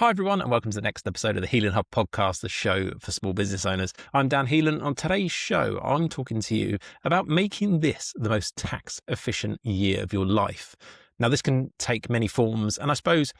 Hi, everyone, and welcome to the next episode of the HeelanHub podcast, the show for small business owners. I'm Dan Heelan. On today's show, I'm talking to you about making this the most tax efficient year of your life. Now, this can take many forms, and I suppose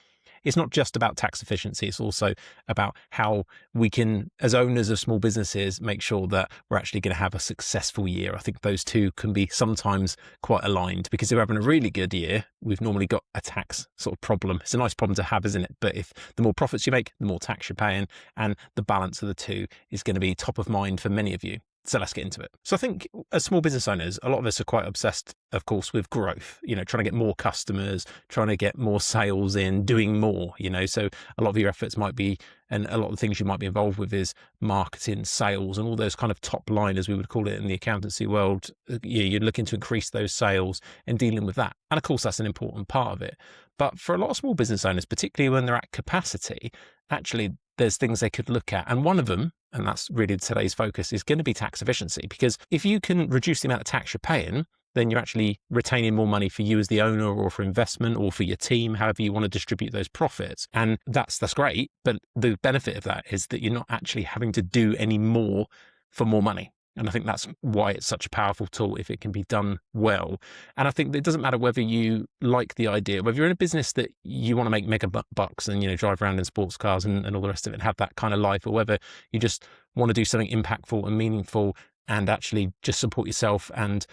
it's not just about tax efficiency. It's also about how we can, as owners of small businesses, make sure that we're actually going to have a successful year. I think those two can be sometimes quite aligned, because if we're having a really good year, we've normally got a tax sort of problem. It's a nice problem to have, isn't it? But if the more profits you make, the more tax you're paying, and the balance of the two is going to be top of mind for many of you. So let's get into it. So I think as small business owners, a lot of us are quite obsessed, of course, with growth, trying to get more customers, trying to get more sales in, doing more, so a lot of your efforts might be, and a lot of the things you might be involved with is marketing, sales, and all those kind of top line, as we would call it in the accountancy world. You're looking to increase those sales and dealing with that. And of course, that's an important part of it. But for a lot of small business owners, particularly when they're at capacity, actually, there's things they could look at. And one of them, and that's really today's focus, is going to be tax efficiency. Because if you can reduce the amount of tax you're paying, then you're actually retaining more money for you as the owner, or for investment, or for your team, however you want to distribute those profits. And that's great. But the benefit of that is that you're not actually having to do any more for more money. And I think that's why it's such a powerful tool if it can be done well. And I think that it doesn't matter whether you like the idea, whether you're in a business that you want to make mega bucks and, drive around in sports cars and all the rest of it and have that kind of life, or whether you just want to do something impactful and meaningful and actually just support yourself and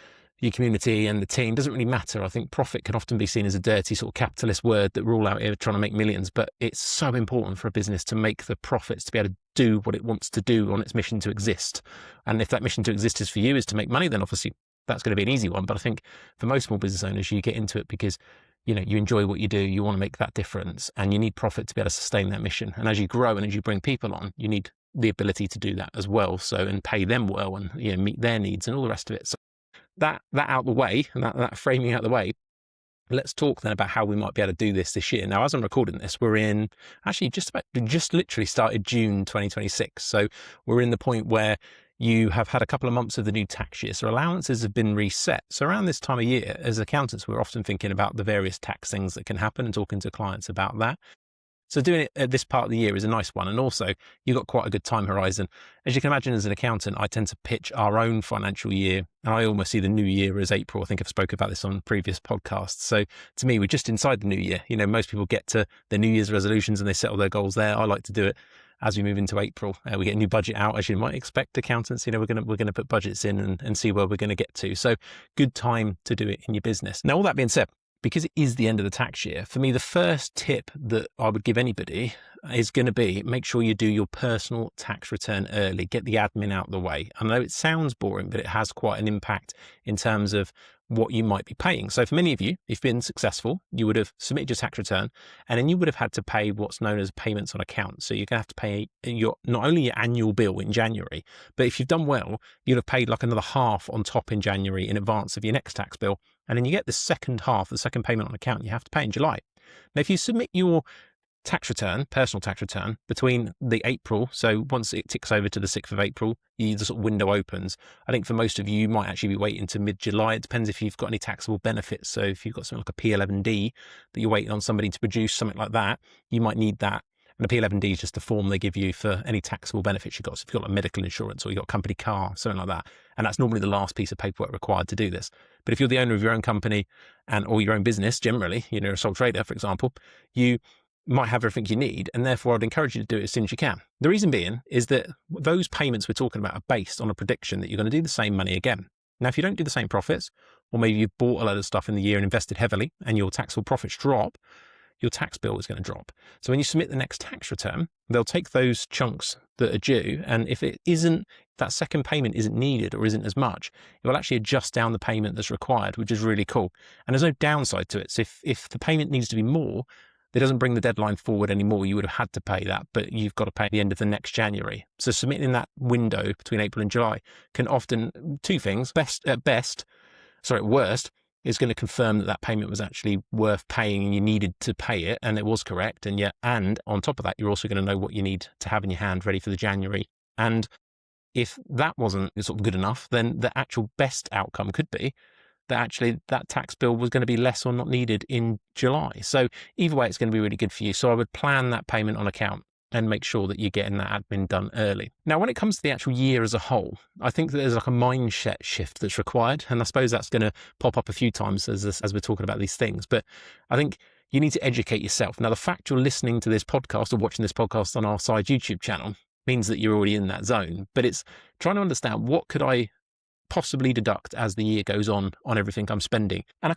your community and the team. Doesn't really matter. I think profit can often be seen as a dirty sort of capitalist word that we're all out here trying to make millions, but it's so important for a business to make the profits to be able to do what it wants to do on its mission to exist. And if that mission to exist is for you is to make money, then obviously that's going to be an easy one. But I think for most small business owners, you get into it because you enjoy what you do, you want to make that difference, and you need profit to be able to sustain that mission. And as you grow and as you bring people on, you need the ability to do that as well. So, and pay them well and meet their needs and all the rest of it. So that out the way, and that framing out the way, let's talk then about how we might be able to do this year. Now, as I'm recording this, we're in actually just literally started June 2026. So we're in the point where you have had a couple of months of the new tax year. So allowances have been reset. So around this time of year, as accountants, we're often thinking about the various tax things that can happen and talking to clients about that. So doing it at this part of the year is a nice one. And also, you've got quite a good time horizon. As you can imagine, as an accountant, I tend to pitch our own financial year. And I almost see the new year as April. I think I've spoken about this on previous podcasts. So to me, we're just inside the new year. Most people get to their New Year's resolutions and they settle their goals there. I like to do it as we move into April. We get a new budget out, as you might expect, accountants. We're going to put budgets in and see where we're going to get to. So good time to do it in your business. Now, all that being said, because it is the end of the tax year, for me, the first tip that I would give anybody is going to be make sure you do your personal tax return early, get the admin out of the way. I know it sounds boring, but it has quite an impact in terms of what you might be paying. So for many of you, if you've been successful, you would have submitted your tax return and then you would have had to pay what's known as payments on account. So you're going to have to pay not only your annual bill in January, but if you've done well, you'd have paid like another half on top in January in advance of your next tax bill. And then you get the second half, the second payment on account you have to pay in July. Now, if you submit your tax return, personal tax return, between the April, so once it ticks over to the 6th of April, the sort of window opens. I think for most of you, you might actually be waiting to mid-July. It depends if you've got any taxable benefits. So if you've got something like a P11D that you're waiting on somebody to produce, something like that, you might need that. And a P11D is just a form they give you for any taxable benefits you've got. So if you've got like medical insurance or you've got a company car, something like that. And that's normally the last piece of paperwork required to do this. But if you're the owner of your own company or your own business, generally, a sole trader, for example, you might have everything you need. And therefore, I'd encourage you to do it as soon as you can. The reason being is that those payments we're talking about are based on a prediction that you're going to do the same money again. Now, if you don't do the same profits, or maybe you've bought a load of stuff in the year and invested heavily and your taxable profits drop, your tax bill is going to drop. So when you submit the next tax return, they'll take those chunks that are due. And if that second payment isn't needed or isn't as much, it will actually adjust down the payment that's required, which is really cool. And there's no downside to it. So if the payment needs to be more, it doesn't bring the deadline forward anymore. You would have had to pay that, but you've got to pay at the end of the next January. So submitting that window between April and July can often, two things, at worst, is going to confirm that payment was actually worth paying and you needed to pay it and it was correct. And on top of that, you're also going to know what you need to have in your hand ready for the January. And if that wasn't sort of good enough, then the actual best outcome could be that actually that tax bill was going to be less or not needed in July. So either way, it's going to be really good for you. So I would plan that payment on account and make sure that you're getting that admin done early. Now, when it comes to the actual year as a whole, I think that there's like a mindset shift that's required. And I suppose that's going to pop up a few times as we're talking about these things. But I think you need to educate yourself. Now, the fact you're listening to this podcast or watching this podcast on our side YouTube channel means that you're already in that zone. But it's trying to understand, what could I possibly deduct as the year goes on everything I'm spending? And I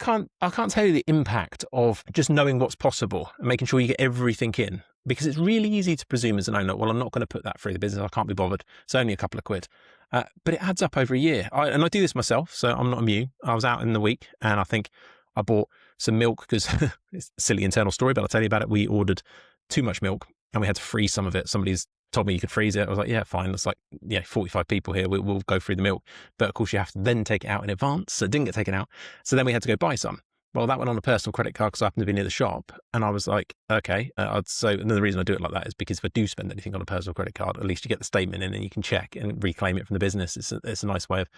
can't tell you the impact of just knowing what's possible and making sure you get everything in, because it's really easy to presume as an owner, well, I'm not going to put that through the business, I can't be bothered, it's only a couple of quid. But it adds up over a year. And I do this myself, so I'm not immune. I was out in the week and I think I bought some milk because it's a silly internal story, but I'll tell you about it. We ordered too much milk and we had to freeze some of it. Somebody's told me you could freeze it. I was like, yeah, fine. It's like, 45 people here. We'll go through the milk. But of course, you have to then take it out in advance. So it didn't get taken out. So then we had to go buy some. Well, that went on a personal credit card because I happened to be near the shop. And I was like, okay. And the reason I do it like that is because if I do spend anything on a personal credit card, at least you get the statement in and you can check and reclaim it from the business. It's a nice way of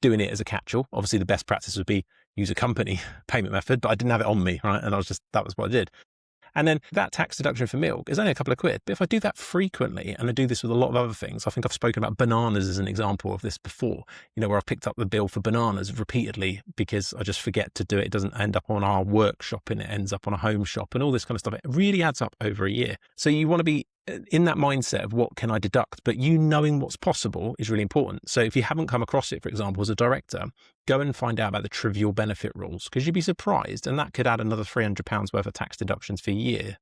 doing it as a catch-all. Obviously, the best practice would be use a company payment method, but I didn't have it on me, right? And that was what I did. And then that tax deduction for milk is only a couple of quid. But if I do that frequently, and I do this with a lot of other things, I think I've spoken about bananas as an example of this before, where I've picked up the bill for bananas repeatedly because I just forget to do it. It doesn't end up on our workshop and it ends up on a home shop and all this kind of stuff. It really adds up over a year. So you want to be in that mindset of what can I deduct, but knowing what's possible is really important. So if you haven't come across it, for example, as a director, go and find out about the trivial benefit rules, because you'd be surprised. And that could add another £300 worth of tax deductions for you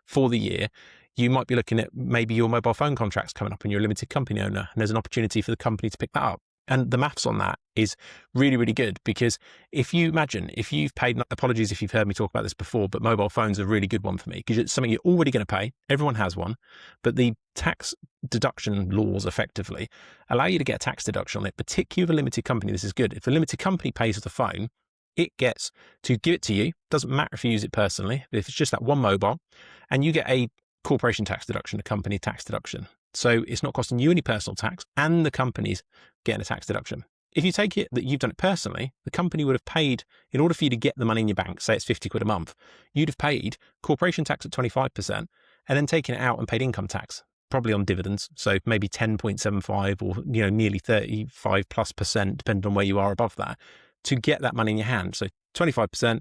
for the year. You might be looking at maybe your mobile phone contracts coming up and you're a limited company owner, and there's an opportunity for the company to pick that up. And the maths on that is really, really good, because if you've paid, apologies if you've heard me talk about this before, but mobile phones are a really good one for me because it's something you're already going to pay. Everyone has one, but the tax deduction laws effectively allow you to get a tax deduction on it, particularly with a limited company. This is good. If a limited company pays for the phone, it gets to give it to you. Doesn't matter if you use it personally, if it's just that one mobile, and you get a corporation tax deduction, a company tax deduction. So it's not costing you any personal tax and the company's getting a tax deduction. If you take it that you've done it personally, the company would have paid, in order for you to get the money in your bank, say it's 50 quid a month, you'd have paid corporation tax at 25% and then taken it out and paid income tax, probably on dividends. So maybe 10.75 or, nearly 35+%, depending on where you are above that, to get that money in your hand. So 25%,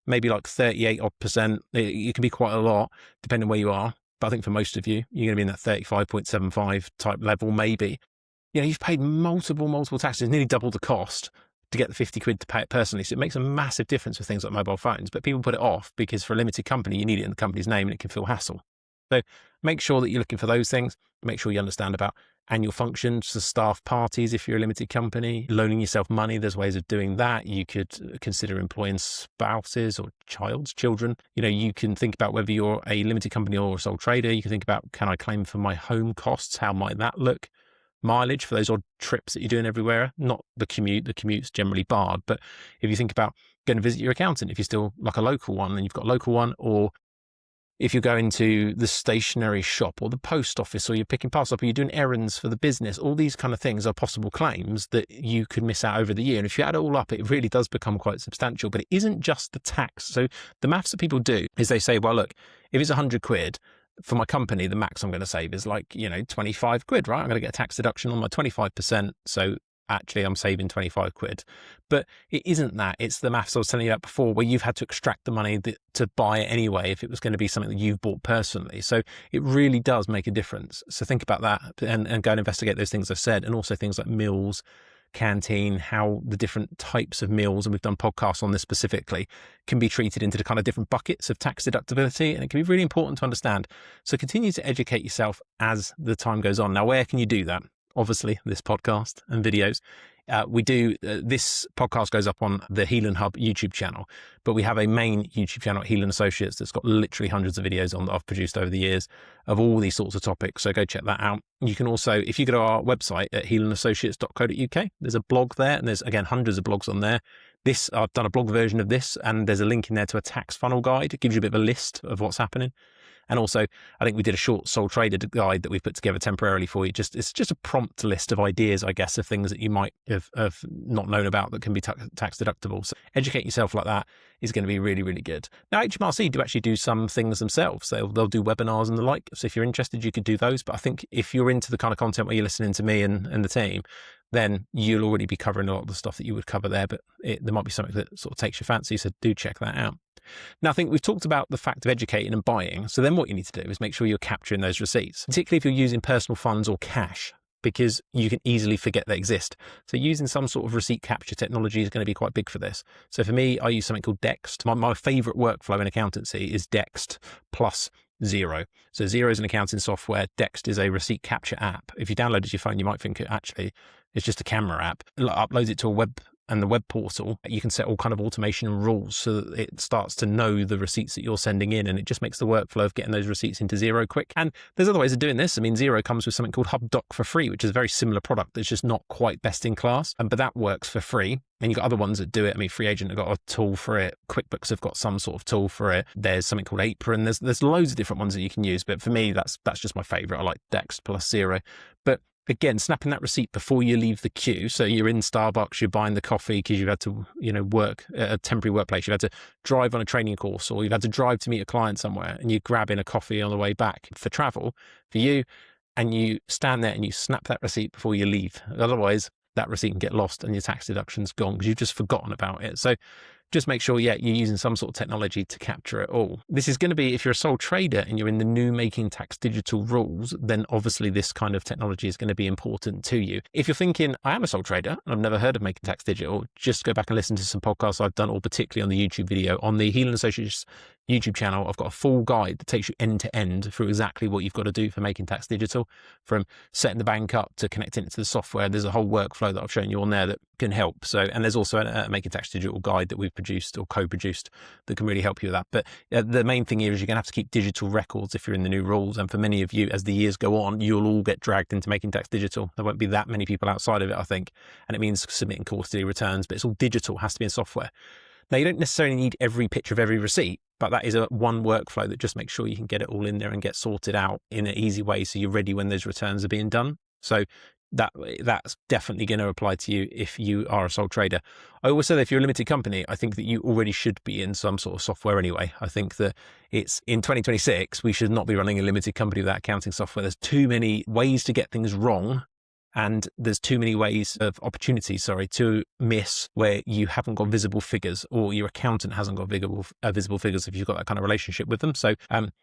maybe like 38 odd percent. It can be quite a lot depending on where you are. But I think for most of you, you're going to be in that 35.75 type level, maybe. You've paid multiple taxes, nearly double the cost to get the 50 quid to pay it personally. So it makes a massive difference with things like mobile phones. But people put it off because for a limited company, you need it in the company's name and it can feel hassle. So make sure that you're looking for those things. Make sure you understand about annual functions, the staff parties if you're a limited company, loaning yourself money. There's ways of doing that. You could consider employing spouses or children. You can think about whether you're a limited company or a sole trader. You can think about, can I claim for my home costs? How might that look? Mileage for those odd trips that you're doing everywhere, not the commute's generally barred. But if you think about going to visit your accountant, if you're still like a local one and you've got a local one, or if you're going to the stationery shop or the post office, or you're picking parcels up, or you're doing errands for the business, all these kind of things are possible claims that you could miss out over the year. And if you add it all up, it really does become quite substantial. But it isn't just the tax. So the maths that people do is they say, well, look, if it's 100 quid, for my company, the max I'm going to save is 25 quid, right? I'm going to get a tax deduction on my 25%. So actually I'm saving 25 quid. But it isn't that. It's the maths I was telling you about before, where you've had to extract the money to buy it anyway, if it was going to be something that you've bought personally. So it really does make a difference. So think about that and go and investigate those things I've said, and also things like meals, canteen, how the different types of meals, and we've done podcasts on this specifically, can be treated into the kind of different buckets of tax deductibility, and it can be really important to understand. So continue to educate yourself as the time goes on. Now, where can you do that? Obviously, this podcast and videos. This podcast goes up on the HeelanHub YouTube channel, but we have a main YouTube channel at Heelan Associates that's got literally hundreds of videos on that I've produced over the years of all these sorts of topics. So go check that out. You can also, if you go to our website at heelanassociates.co.uk, there's a blog there, and there's again hundreds of blogs on there. I've done a blog version of this, and there's a link in there to a tax funnel guide. It gives you a bit of a list of what's happening. And also, I think we did a short sole trader guide that we put together temporarily for you. It's just a prompt list of ideas, I guess, of things that you might have not known about that can be tax deductible. So educate yourself like that is going to be really, really good. Now, HMRC do actually do some things themselves. They'll do webinars and the like. So if you're interested, you could do those. But I think if you're into the kind of content where you're listening to me and the team, then you'll already be covering a lot of the stuff that you would cover there. But there might be something that sort of takes your fancy. So do check that out. Now, I think we've talked about the fact of educating and buying. So then what you need to do is make sure you're capturing those receipts, particularly if you're using personal funds or cash, because you can easily forget they exist. So using some sort of receipt capture technology is going to be quite big for this. So for me, I use something called Dext. My favorite workflow in accountancy is Dext plus Xero. So Xero is an accounting software. Dext is a receipt capture app. If you download it to your phone, you might think it's just a camera app. It uploads it to a web and the web portal. You can set all kind of automation and rules so that it starts to know the receipts that you're sending in, and it just makes the workflow of getting those receipts into Xero quick. And there's other ways of doing this. I mean, Xero comes with something called HubDoc for free, which is a very similar product that's just not quite best in class, but that works for free. And you've got other ones that do it. I mean, Free Agent have got a tool for it. QuickBooks have got some sort of tool for it. There's something called Apron. There's loads of different ones that you can use. But for me, that's just my favorite. I like Dext plus Xero. But again, snapping that receipt before you leave the queue. So you're in Starbucks, you're buying the coffee because you've had to, work at a temporary workplace. You've had to drive on a training course, or you've had to drive to meet a client somewhere, and you're grabbing a coffee on the way back for travel for you. And you stand there and you snap that receipt before you leave. Otherwise, that receipt can get lost and your tax deduction's gone because you've just forgotten about it. So just make sure, you're using some sort of technology to capture it all. This is going to be, if you're a sole trader and you're in the new Making Tax Digital rules, then obviously this kind of technology is going to be important to you. If you're thinking, I am a sole trader and I've never heard of Making Tax Digital, just go back and listen to some podcasts I've done, or particularly on the YouTube video. On the Heelan Associates YouTube channel, I've got a full guide that takes you end to end through exactly what you've got to do for Making Tax Digital, from setting the bank up to connecting it to the software. There's a whole workflow that I've shown you on there that can help. So, and there's also a Making Tax Digital guide that we've produced or co-produced that can really help you with that. But the main thing here is you're going to have to keep digital records if you're in the new rules. And for many of you, as the years go on, you'll all get dragged into Making Tax Digital. There won't be that many people outside of it, I think. And it means submitting quarterly returns, but it's all digital, has to be in software. Now, you don't necessarily need every picture of every receipt, but that is one workflow that just makes sure you can get it all in there and get sorted out in an easy way so you're ready when those returns are being done. So that's definitely going to apply to you if you are a sole trader. I always say that if you're a limited company, I think that you already should be in some sort of software anyway. I think that it's in 2026, we should not be running a limited company without accounting software. There's too many ways to get things wrong. And there's too many ways of opportunities, to miss where you haven't got visible figures, or your accountant hasn't got visible figures if you've got that kind of relationship with them. So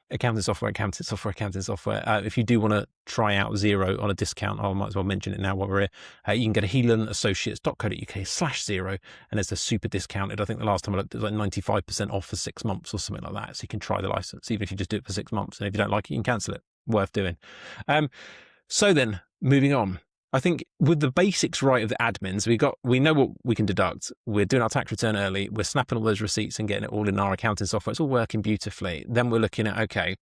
accounting software. If you do want to try out Xero on a discount, I might as well mention it now while we're here. You can go to HeelanAssociates.co.uk/Xero, and there's a super discounted. I think the last time I looked, it was like 95% off for 6 months or something like that. So you can try the license, even if you just do it for 6 months. And if you don't like it, you can cancel it. Worth doing. So then, moving on. I think with the basics right of the admins, we know what we can deduct. We're doing our tax return early. We're snapping all those receipts and getting it all in our accounting software. It's all working beautifully. Then we're looking at, okay,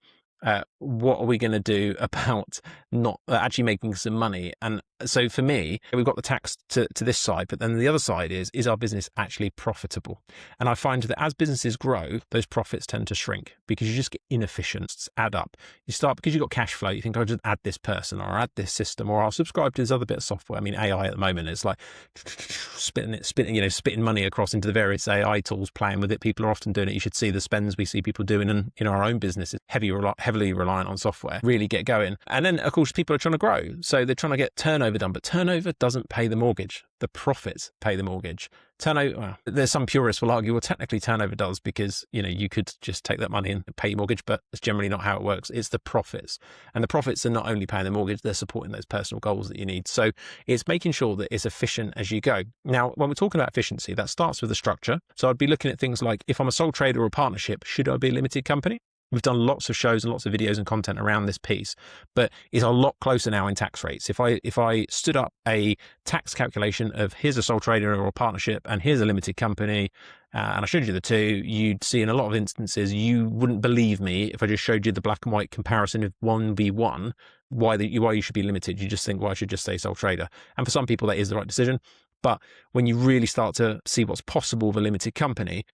what are we going to do about not actually making some money? And so for me, we've got the tax to this side, but then the other side is our business actually profitable? And I find that as businesses grow, those profits tend to shrink because you just get inefficiencies add up. You start, because you've got cash flow, you think, I'll just add this person or add this system, or I'll subscribe to this other bit of software. I mean, AI at the moment, it's like spitting money across into the various AI tools, playing with it. People are often doing it. You should see the spends we see people doing in our own business. It's heavily reliant on software, really get going. And then, of course, people are trying to grow. So they're trying to get turnover done, but turnover doesn't pay the mortgage. The profits pay the mortgage. Turnover, well, there's some purists will argue, well, technically turnover does, because, you could just take that money and pay your mortgage, but it's generally not how it works. It's the profits. And the profits are not only paying the mortgage, they're supporting those personal goals that you need. So it's making sure that it's efficient as you go. Now, when we're talking about efficiency, that starts with the structure. So I'd be looking at things like, if I'm a sole trader or a partnership, should I be a limited company? We've done lots of shows and lots of videos and content around this piece, but it's a lot closer now in tax rates. If I stood up a tax calculation of here's a sole trader or a partnership and here's a limited company, and I showed you the two, you'd see in a lot of instances, you wouldn't believe me if I just showed you the black and white comparison of 1v1, why you should be limited. You just think, well, I should just say sole trader. And for some people, that is the right decision. But when you really start to see what's possible with a limited company,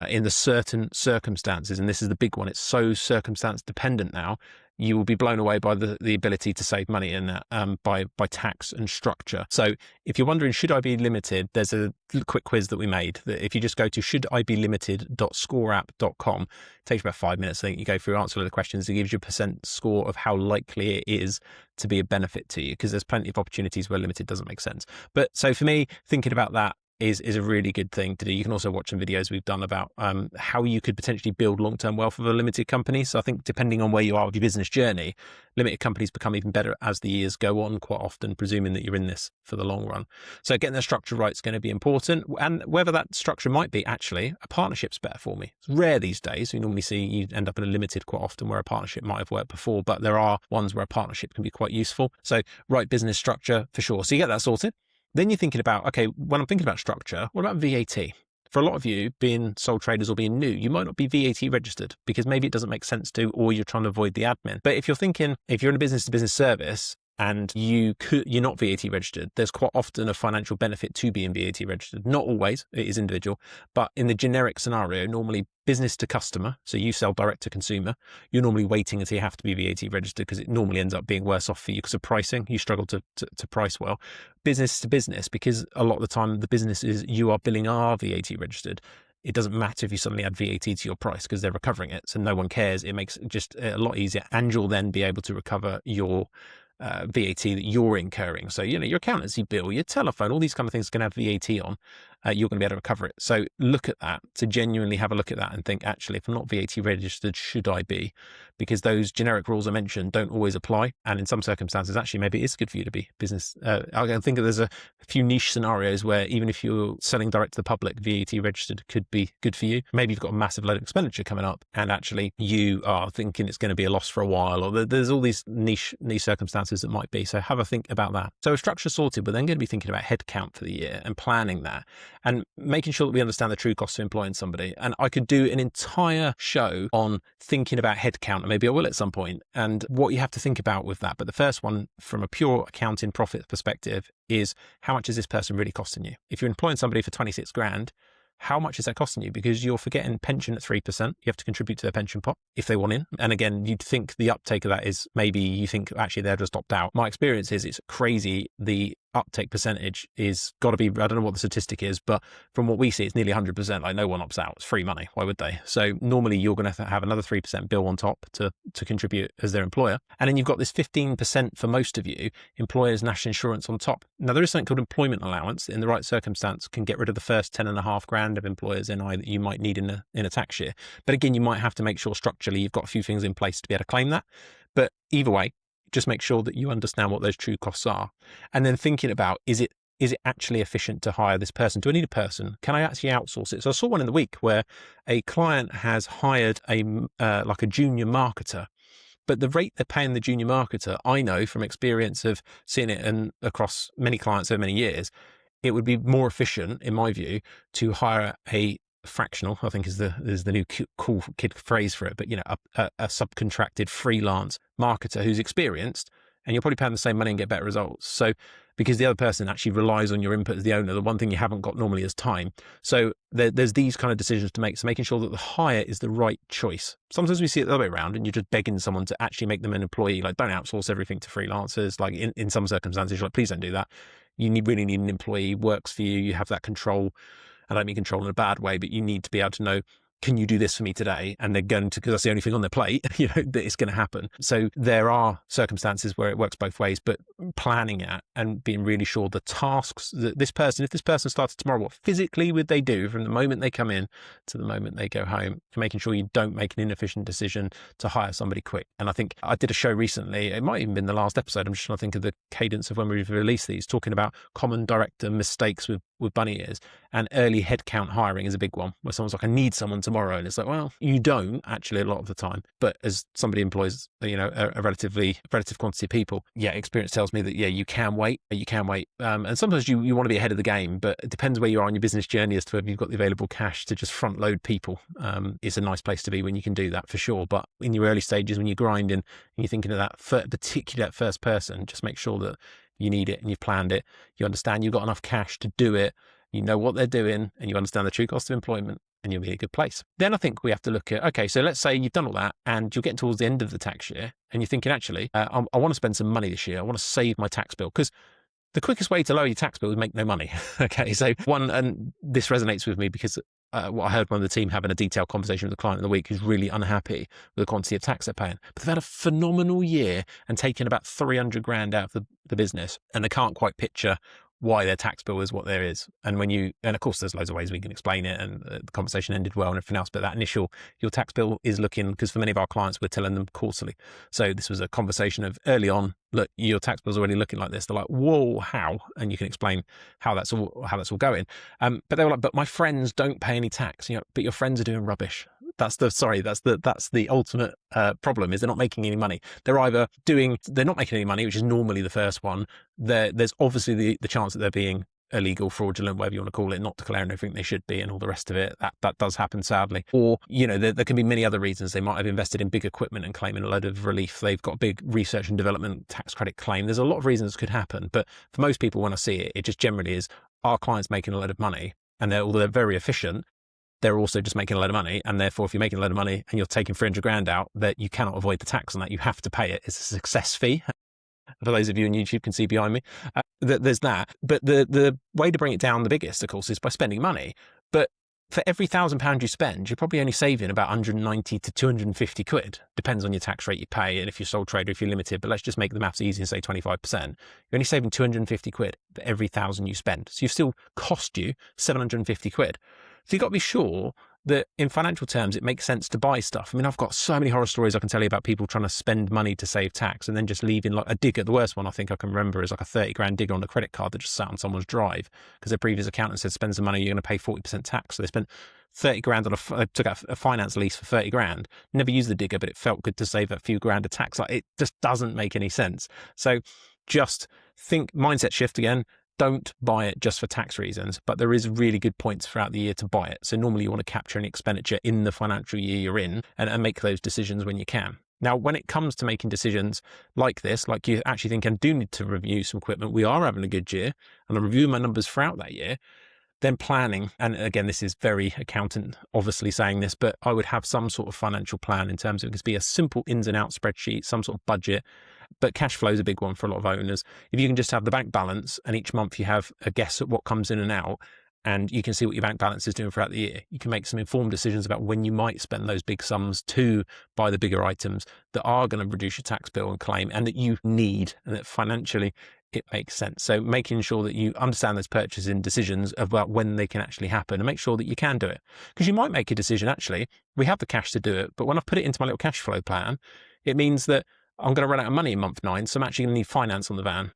in the certain circumstances, and this is the big one, it's so circumstance dependent now, you will be blown away by the ability to save money in that by tax and structure. So if you're wondering, should I be limited, there's a quick quiz that we made that if you just go to shouldibelimited.scoreapp.com, it takes about 5 minutes. I think you go through, answer all the questions. It gives you a percent score of how likely it is to be a benefit to you, because there's plenty of opportunities where limited doesn't make sense. But so for me, thinking about that is a really good thing to do. You can also watch some videos we've done about how you could potentially build long-term wealth of a limited company. So I think depending on where you are with your business journey, limited companies become even better as the years go on, quite often, presuming that you're in this for the long run. So getting the structure right is going to be important. And whether that structure might be actually a partnership's better for me. It's rare these days. We normally see you end up in a limited quite often where a partnership might have worked before, but there are ones where a partnership can be quite useful. So right business structure for sure. So you get that sorted. Then you're thinking about, okay, when I'm thinking about structure, what about VAT? For a lot of you, being sole traders or being new, you might not be VAT registered because maybe it doesn't make sense to, or you're trying to avoid the admin. But if you're thinking, if you're in a business-to-business service and you're not VAT registered, there's quite often a financial benefit to being VAT registered. Not always, it is individual, but in the generic scenario, normally business to customer, so you sell direct to consumer, you're normally waiting until you have to be VAT registered because it normally ends up being worse off for you because of pricing. You struggle to price well. Business to business, because a lot of the time the businesses you are billing are VAT registered. It doesn't matter if you suddenly add VAT to your price because they're recovering it. So no one cares. It makes it just a lot easier, and you'll then be able to recover your VAT that you're incurring. So, your accountancy bill, your telephone, all these kind of things can have VAT on. You're going to be able to recover it. So look at that, to genuinely have a look at that and think, actually, if I'm not VAT registered, should I be? Because those generic rules I mentioned don't always apply. And in some circumstances, actually, maybe it is good for you to be business. I think that there's a few niche scenarios where even if you're selling direct to the public, VAT registered could be good for you. Maybe you've got a massive load of expenditure coming up and actually you are thinking it's going to be a loss for a while, or there's all these niche circumstances that might be. So have a think about that. So a structure sorted, we're then going to be thinking about headcount for the year and planning that and making sure that we understand the true cost of employing somebody. And I could do an entire show on thinking about headcount, and maybe I will at some point, and what you have to think about with that. But the first one, from a pure accounting profit perspective, is how much is this person really costing you? If you're employing somebody for 26 grand, how much is that costing you? Because you're forgetting pension at 3%. You have to contribute to their pension pot if they want in. And again, you'd think the uptake of that is, maybe you think actually they're just opt out. My experience is it's crazy. The uptake percentage is got to be, I don't know what the statistic is, but from what we see, it's nearly 100%. Like no one opts out. It's free money. Why would they? So normally you're going to have another 3% bill on top to contribute as their employer. And then you've got this 15% for most of you, employers' national insurance on top. Now there is something called employment allowance that in the right circumstance can get rid of the first 10.5 grand of employers' NI that you might need in a tax year. But again, you might have to make sure structurally you've got a few things in place to be able to claim that. But either way, just make sure that you understand what those true costs are. And then thinking about, is it actually efficient to hire this person? Do I need a person? Can I actually outsource it? So I saw one in the week where a client has hired like a junior marketer, but the rate they're paying the junior marketer, I know from experience of seeing it and across many clients over many years, it would be more efficient, in my view, to hire a fractional, I think is the new cool kid phrase for it, but a subcontracted freelance marketer who's experienced, and you'll probably pay them the same money and get better results. So because the other person actually relies on your input as the owner, the one thing you haven't got normally is time. So there's these kind of decisions to make. So making sure that the hire is the right choice. Sometimes we see it the other way around and you're just begging someone to actually make them an employee. Like, don't outsource everything to freelancers. Like in some circumstances, you're like, please don't do that. You really need an employee who works for you. You have that control. I don't mean control in a bad way, but you need to be able to know, can you do this for me today? And they're going to, because that's the only thing on their plate, that it's going to happen. So there are circumstances where it works both ways, but planning it and being really sure the tasks that if this person started tomorrow, what physically would they do from the moment they come in to the moment they go home, and making sure you don't make an inefficient decision to hire somebody quick. And I think I did a show recently, it might even been the last episode, I'm just trying to think of the cadence of when we've released these, talking about common director mistakes with bunny ears, and early headcount hiring is a big one, where someone's like, I need someone tomorrow. And it's like, well, you don't actually a lot of the time. But as somebody employs, a relative quantity of people, experience tells me that, you can wait. And sometimes you want to be ahead of the game, but it depends where you are on your business journey as to whether you've got the available cash to just front load people. It's a nice place to be when you can do that for sure. But in your early stages, when you're grinding and you're thinking of that, particularly that first person, just make sure that you need it and you've planned it. You understand you've got enough cash to do it. You know what they're doing and you understand the true cost of employment. and you'll be in a good place. Then I think we have to look at, okay, so let's say you've done all that and you're getting towards the end of the tax year and you're thinking, actually, I want to spend some money this year. I want to save my tax bill, because the quickest way to lower your tax bill is make no money. Okay, so and this resonates with me because what I heard one of the team having a detailed conversation with a client in the week who's really unhappy with the quantity of tax they're paying. But they've had a phenomenal year and taken about 300 grand out of the business, and they can't quite picture why their tax bill is what there is. And of course, there's loads of ways we can explain it, and the conversation ended well and everything else. But that initial, your tax bill is looking, because for many of our clients, we're telling them quarterly. So this was a conversation of early on, look, your tax bill's already looking like this. They're like, whoa, how? And you can explain how that's all going. But they were like, but my friends don't pay any tax, but your friends are doing rubbish. That's the ultimate problem, is they're not making any money. They're not making any money, which is normally the first one. There's obviously the chance that they're being illegal, fraudulent, whatever you want to call it, not declaring everything they should be and all the rest of it. That does happen, sadly. Or, there can be many other reasons. They might have invested in big equipment and claiming a load of relief. They've got a big research and development tax credit claim. There's a lot of reasons could happen. But for most people, when I see it, it just generally is, our clients making a load of money, and although they're very efficient, they're also just making a load of money. And therefore, if you're making a load of money and you're taking 300 grand out, that you cannot avoid the tax on that. You have to pay it. It's a success fee. For those of you on YouTube can see behind me, there's that. But the way to bring it down the biggest, of course, is by spending money. But for every £1,000 you spend, you're probably only saving about 190 to 250 quid. Depends on your tax rate you pay, and if you're sole trader, if you're limited. But let's just make the maths easy and say 25%. You're only saving 250 quid for every 1,000 you spend. So you've still cost you 750 quid. So you've got to be sure that in financial terms, it makes sense to buy stuff. I mean, I've got so many horror stories I can tell you about people trying to spend money to save tax and then just leaving like a digger. The worst one I think I can remember is like a 30 grand digger on a credit card that just sat on someone's drive because their previous accountant said, spend some money, you're going to pay 40% tax. So they spent 30 grand on took out a finance lease for 30 grand, never used the digger, but it felt good to save a few grand of tax. Like, it just doesn't make any sense. So just think, mindset shift again. Don't buy it just for tax reasons, but there is really good points throughout the year to buy it. So normally you want to capture an expenditure in the financial year you're in and make those decisions when you can. Now, when it comes to making decisions like this, like you actually think I do need to review some equipment, we are having a good year, and I review my numbers throughout that year, then planning, and again, this is very accountant, obviously saying this, but I would have some sort of financial plan in terms of it could be a simple ins and outs spreadsheet, some sort of budget. But cash flow is a big one for a lot of owners. If you can just have the bank balance and each month you have a guess at what comes in and out, and you can see what your bank balance is doing throughout the year, you can make some informed decisions about when you might spend those big sums to buy the bigger items that are going to reduce your tax bill and claim, and that you need, and that financially it makes sense. So making sure that you understand those purchasing decisions about when they can actually happen, and make sure that you can do it. Because you might make a decision, actually, we have the cash to do it, but when I put it into my little cash flow plan, it means that I'm going to run out of money in month 9, so I'm actually going to need finance on the van.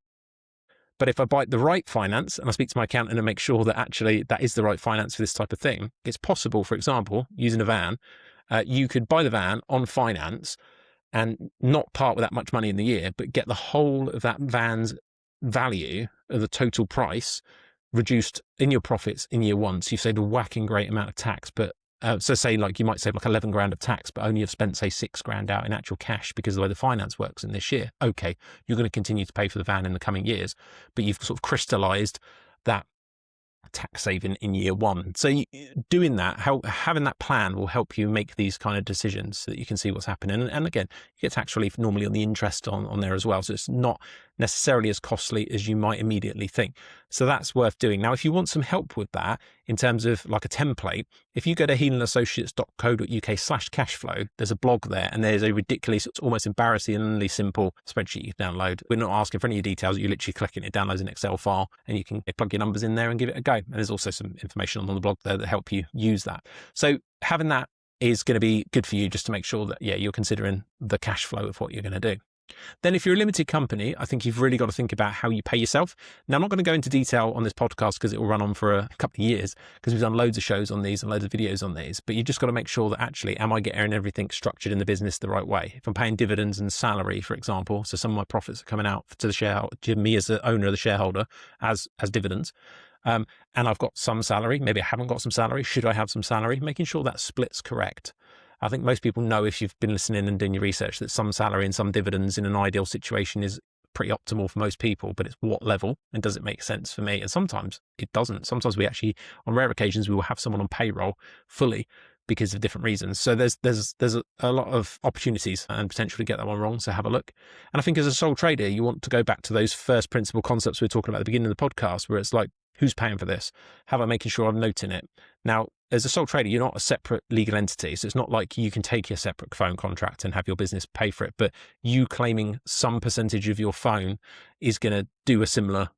But if I buy the right finance and I speak to my accountant and make sure that actually that is the right finance for this type of thing, it's possible, for example, using a van, you could buy the van on finance and not part with that much money in the year, but get the whole of that van's value of the total price reduced in your profits in year 1. So you've saved a whacking great amount of tax, but so say like you might save like 11 grand of tax, but only have spent say 6 grand out in actual cash because of the way the finance works in this year. Okay, you're going to continue to pay for the van in the coming years, but you've sort of crystallized that tax saving in year 1. So doing that, having that plan will help you make these kind of decisions so that you can see what's happening. And again, you get tax relief normally on the interest on there as well. So it's not necessarily as costly as you might immediately think. So that's worth doing. Now, if you want some help with that in terms of like a template, if you go to heelanassociates.co.uk/cashflow, there's a blog there and there's a ridiculous, it's almost embarrassingly simple spreadsheet you can download. We're not asking for any details. You literally click it, it downloads an Excel file and you can plug your numbers in there and give it a go. And there's also some information on the blog there that help you use that. So having that is going to be good for you just to make sure that, yeah, you're considering the cash flow of what you're going to do. Then if you're a limited company, I think you've really got to think about how you pay yourself. Now, I'm not going to go into detail on this podcast because it will run on for a couple of years because we've done loads of shows on these and loads of videos on these, but you just got to make sure that actually, am I getting everything structured in the business the right way? If I'm paying dividends and salary, for example, so some of my profits are coming out to the shareholder, to me as the owner of the shareholder as dividends, and I've got some salary, maybe I haven't got some salary, should I have some salary? Making sure that split's correct. I think most people know, if you've been listening and doing your research, that some salary and some dividends in an ideal situation is pretty optimal for most people, but it's what level and does it make sense for me? And sometimes it doesn't. Sometimes we actually, on rare occasions, we will have someone on payroll fully because of different reasons. So there's a lot of opportunities and potential to get that one wrong. So have a look. And I think as a sole trader, you want to go back to those first principle concepts we were talking about at the beginning of the podcast, where it's like, who's paying for this? How am I making sure I'm noting it? Now, as a sole trader, you're not a separate legal entity. So it's not like you can take your separate phone contract and have your business pay for it, but you claiming some percentage of your phone is going to do a similar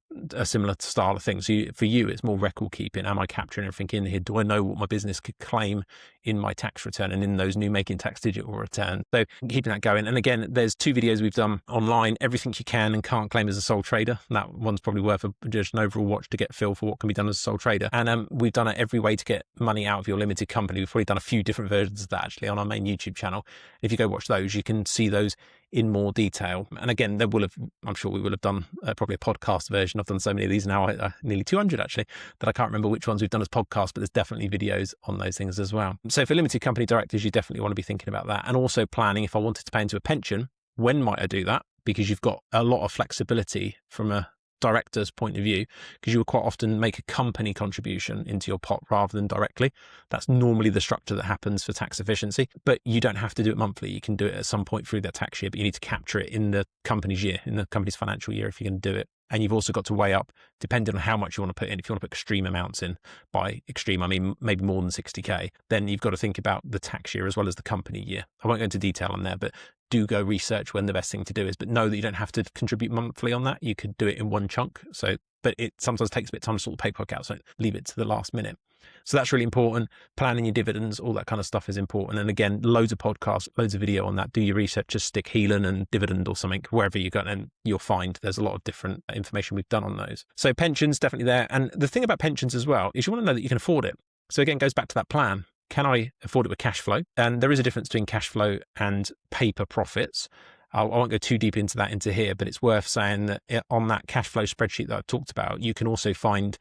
style of thing. So for you, it's more record keeping. Am I capturing everything in here? Do I know what my business could claim in my tax return and in those new Making Tax Digital returns? So keeping that going. And again, there's 2 videos we've done online, everything you can and can't claim as a sole trader. That one's probably worth just an overall watch to get a feel for what can be done as a sole trader. And we've done it every way to get money out of your limited company. We've probably done a few different versions of that actually on our main YouTube channel. If you go watch those, you can see those in more detail. And again, I'm sure we will have done probably a podcast version. I've done so many of these now, nearly 200 actually, that I can't remember which ones we've done as podcasts, but there's definitely videos on those things as well. So for limited company directors, you definitely want to be thinking about that. And also planning, if I wanted to pay into a pension, when might I do that? Because you've got a lot of flexibility from a director's point of view, because you will quite often make a company contribution into your pot rather than directly. That's normally the structure that happens for tax efficiency, but you don't have to do it monthly. You can do it at some point through that tax year, but you need to capture it in the company's year, in the company's financial year if you're going to do it. And you've also got to weigh up, depending on how much you want to put in. If you want to put extreme amounts in, by extreme, I mean maybe more than 60K, then you've got to think about the tax year as well as the company year. I won't go into detail on there, but do go research when the best thing to do is, but know that you don't have to contribute monthly on that. You could do it in one chunk. So, but it sometimes takes a bit of time to sort the paperwork out. So leave it to the last minute. So that's really important. Planning your dividends, all that kind of stuff is important. And again, loads of podcasts, loads of video on that. Do your research, just stick Heelan and dividend or something, wherever you go, and you'll find there's a lot of different information we've done on those. So pensions, definitely there. And the thing about pensions as well is you want to know that you can afford it. So again, it goes back to that plan. Can I afford it with cash flow? And there is a difference between cash flow and paper profits. I won't go too deep into here, but it's worth saying that on that cash flow spreadsheet that I've talked about, you can also find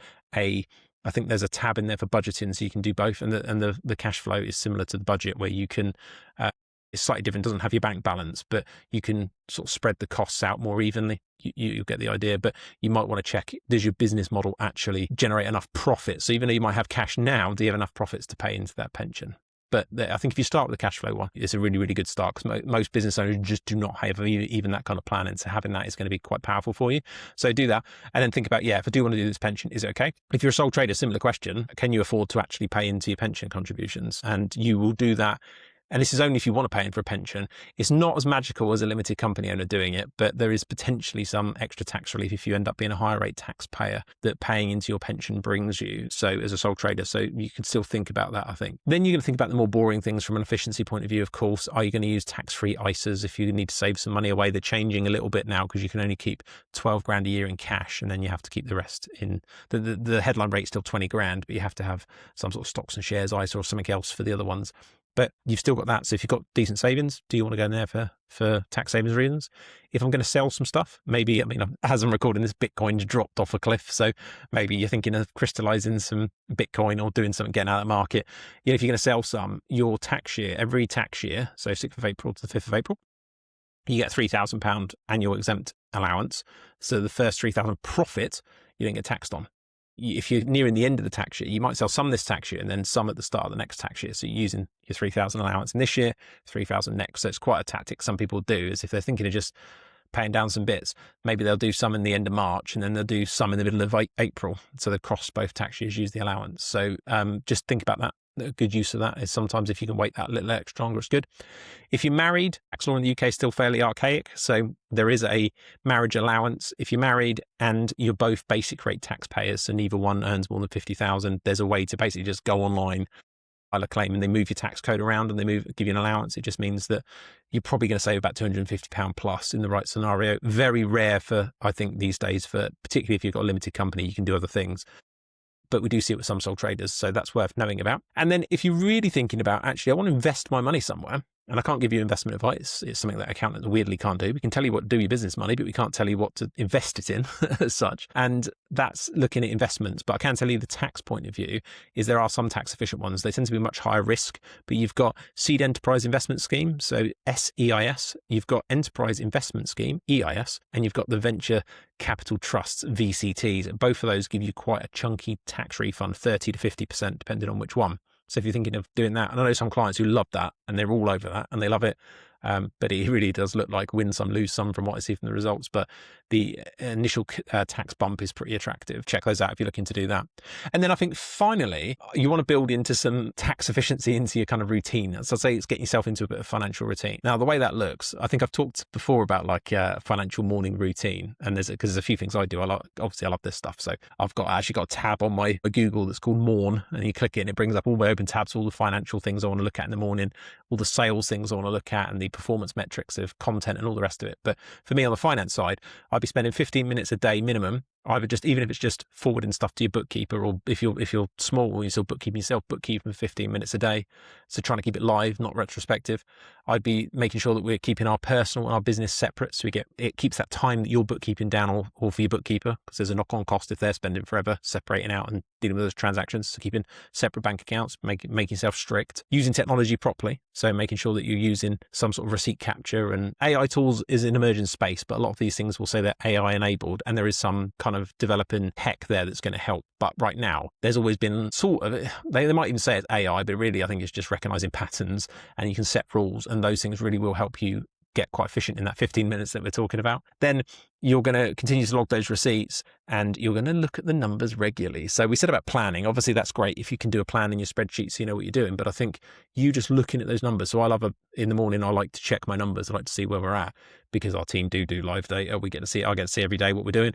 I think there's a tab in there for budgeting, so you can do both. And the cash flow is similar to the budget, where you can, it's slightly different, doesn't have your bank balance, but you can sort of spread the costs out more evenly. You get the idea, but you might want to check, does your business model actually generate enough profit? So even though you might have cash now, do you have enough profits to pay into that pension? But I think if you start with the cash flow one, it's a really, really good start, because most business owners just do not have even that kind of plan. And so having that is going to be quite powerful for you. So do that. And then think about, if I do want to do this pension, is it okay? If you're a sole trader, similar question, can you afford to actually pay into your pension contributions? And you will do that. And this is only if you want to pay in for a pension. It's not as magical as a limited company owner doing it, but there is potentially some extra tax relief if you end up being a higher rate taxpayer that paying into your pension brings you. So as a sole trader, so you can still think about that, I think. Then you're going to think about the more boring things from an efficiency point of view, of course. Are you going to use tax-free ISAs if you need to save some money away? They're changing a little bit now, because you can only keep 12 grand a year in cash, and then you have to keep the rest in. The headline rate's still 20 grand, but you have to have some sort of stocks and shares ISA or something else for the other ones. But you've still got that. So if you've got decent savings, do you want to go in there for tax savings reasons? If I'm going to sell some stuff, maybe, as I'm recording this, Bitcoin's dropped off a cliff. So maybe you're thinking of crystallizing some Bitcoin or doing something, getting out of the market. If you're going to sell some, your tax year, every tax year, so 6th of April to the 5th of April, you get £3,000 annual exempt allowance. So the first 3,000 profit, you don't get taxed on. If you're nearing the end of the tax year, you might sell some this tax year and then some at the start of the next tax year. So you're using your 3,000 allowance in this year, 3,000 next. So it's quite a tactic some people do, is if they're thinking of just paying down some bits, maybe they'll do some in the end of March and then they'll do some in the middle of April. So they've crossed both tax years, use the allowance. So just think about that. A good use of that is sometimes if you can wait that little extra longer, it's good. If you're married, tax law in the UK is still fairly archaic. So there is a marriage allowance. If you're married and you're both basic rate taxpayers, so neither one earns more than 50,000, there's a way to basically just go online, file a claim, and they move your tax code around and they give you an allowance. It just means that you're probably going to save about £250 plus in the right scenario. Very rare for, I think these days, for particularly if you've got a limited company, you can do other things. But we do see it with some sole traders, so that's worth knowing about. And then if you're really thinking about, actually, I want to invest my money somewhere, And I can't give you investment advice. It's something that accountants weirdly can't do. We can tell you what to do with your business money, but we can't tell you what to invest it in as such. And that's looking at investments. But I can tell you the tax point of view is there are some tax efficient ones. They tend to be much higher risk, but you've got Seed Enterprise Investment Scheme, so SEIS. You've got Enterprise Investment Scheme, EIS, and you've got the Venture Capital Trusts, VCTs. Both of those give you quite a chunky tax refund, 30 to 50%, depending on which one. So if you're thinking of doing that, and I know some clients who love that and they're all over that and they love it, but it really does look like win some, lose some from what I see from the results. But the initial tax bump is pretty attractive. Check those out if you're looking to do that. And then I think finally, you want to build into some tax efficiency into your kind of routine. As I say, it's getting yourself into a bit of financial routine. Now, the way that looks, I think I've talked before about like financial morning routine. And because there's a few things I do. Obviously I love this stuff. So I actually got a tab on my Google that's called Morn, and you click it and it brings up all my open tabs, all the financial things I want to look at in the morning, all the sales things I want to look at, and the performance metrics of content and all the rest of it. But for me on the finance side, I'd be spending 15 minutes a day minimum, either just, even if it's just forwarding stuff to your bookkeeper, or if you're small and you're still bookkeeping yourself, bookkeeping 15 minutes a day. So trying to keep it live, not retrospective. I'd be making sure that we're keeping our personal and our business separate. So it keeps that time that you're bookkeeping down or for your bookkeeper, because there's a knock-on cost if they're spending forever separating out and dealing with those transactions. So keeping separate bank accounts, making yourself strict, using technology properly. So making sure that you're using some sort of receipt capture, and AI tools is an emerging space, but a lot of these things will say they're AI enabled, and there is some kind of developing tech there that's going to help. But right now, there's always been sort of, they might even say it's AI, but really I think it's just recognizing patterns, and you can set rules, and those things really will help you get quite efficient in that 15 minutes that we're talking about. Then you're going to continue to log those receipts, and you're going to look at the numbers regularly. So we said about planning. Obviously, that's great if you can do a plan in your spreadsheet so you know what you're doing. But I think you just looking at those numbers. So in the morning, I like to check my numbers. I like to see where we're at, because our team do live data. I get to see every day what we're doing.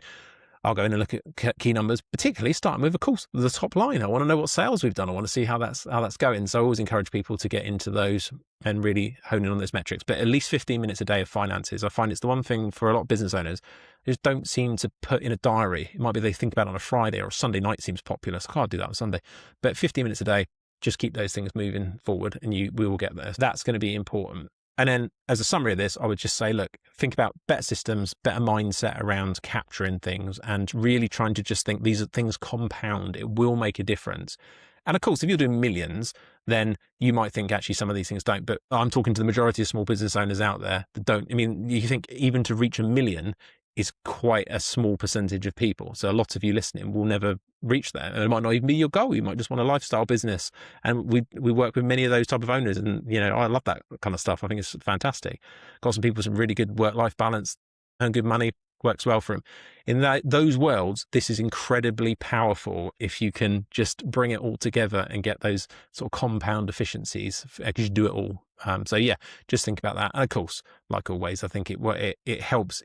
I'll go in and look at key numbers, particularly starting with, of course, the top line. I want to know what sales we've done. I want to see how that's going. So I always encourage people to get into those and really hone in on those metrics. But at least 15 minutes a day of finances. I find it's the one thing for a lot of business owners who just don't seem to put in a diary. It might be they think about it on a Friday, or a Sunday night seems popular. So I can't do that on Sunday. But 15 minutes a day, just keep those things moving forward, and we will get there. That's going to be important. And then as a summary of this, I would just say, look, think about better systems, better mindset around capturing things, and really trying to just think these are things compound. It will make a difference. And of course, if you're doing millions, then you might think actually some of these things don't. But I'm talking to the majority of small business owners out there that don't. I mean, you think even to reach 1 million is quite a small percentage of people. So a lot of you listening will never reach there. And it might not even be your goal. You might just want a lifestyle business. And we work with many of those type of owners. And, I love that kind of stuff. I think it's fantastic. Got some people with some really good work-life balance, earn good money, works well for them. In those worlds, this is incredibly powerful if you can just bring it all together and get those sort of compound efficiencies, because you do it all. So yeah, just think about that. And of course, like always, I think it helps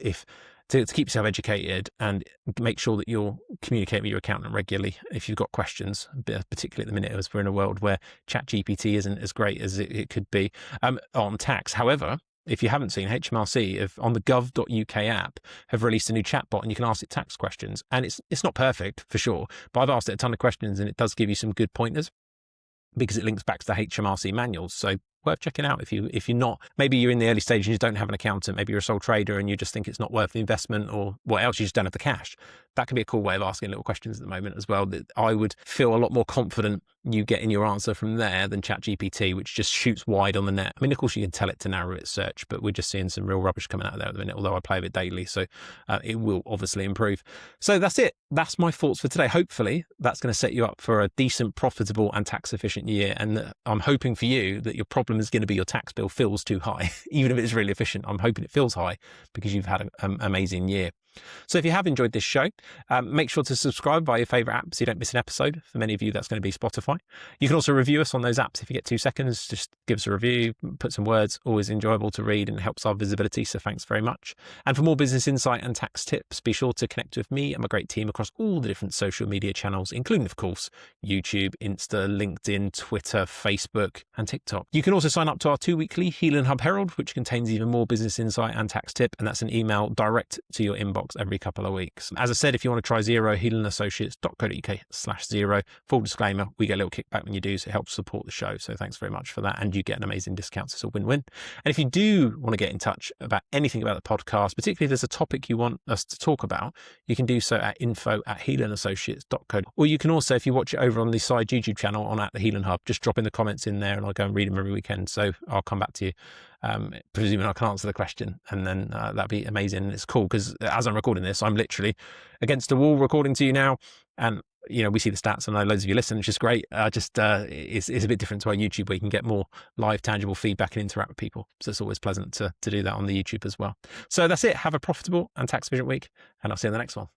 to keep yourself educated, and make sure that you're communicating with your accountant regularly if you've got questions, particularly at the minute as we're in a world where ChatGPT isn't as great as it could be on tax. However, if you haven't seen, HMRC on the gov.uk app have released a new chatbot, and you can ask it tax questions. And it's not perfect for sure, but I've asked it a ton of questions, and it does give you some good pointers, because it links back to the HMRC manuals. So worth checking out if you're not, maybe you're in the early stages and you don't have an accountant, maybe you're a sole trader and you just think it's not worth the investment, or what else, you just don't have the cash. That can be a cool way of asking little questions at the moment as well, that I would feel a lot more confident you getting your answer from there than ChatGPT, which just shoots wide on the net. I mean, of course you can tell it to narrow its search, but we're just seeing some real rubbish coming out of there at the minute, although I play with it daily. So it will obviously improve. So that's it. That's my thoughts for today. Hopefully that's going to set you up for a decent, profitable and tax efficient year. And I'm hoping for you that your problem is going to be your tax bill feels too high. Even if it's really efficient, I'm hoping it feels high because you've had an amazing year. So if you have enjoyed this show, make sure to subscribe via your favorite app so you don't miss an episode. For many of you, that's going to be Spotify. You can also review us on those apps. If you get 2 seconds, just give us a review, put some words, always enjoyable to read and helps our visibility. So thanks very much. And for more business insight and tax tips, be sure to connect with me and my great team across all the different social media channels, including, of course, YouTube, Insta, LinkedIn, Twitter, Facebook, and TikTok. You can also sign up to our 2-weekly HeelanHub Herald, which contains even more business insight and tax tip. And that's an email direct to your inbox every couple of weeks. As I said said, if you want to try Zero, HeelanAssociates.co.uk/Zero. Full disclaimer, we get a little kickback when you do, so it helps support the show. So thanks very much for that. And you get an amazing discount. So it's a win-win. And if you do want to get in touch about anything about the podcast, particularly if there's a topic you want us to talk about, you can do so at info@HeelanAssociates.co. Or you can also, if you watch it over on the side YouTube channel on the HeelanHub, just drop in the comments in there and I'll go and read them every weekend. So I'll come back to you, presuming I can answer the question, and then that'd be amazing. It's cool because as I'm recording this, I'm literally against the wall recording to you now, and we see the stats and I know loads of you listen, which is great. It's a bit different to our YouTube where you can get more live, tangible feedback and interact with people. So it's always pleasant to do that on the YouTube as well. So that's it. Have a profitable and tax efficient week, and I'll see you in the next one.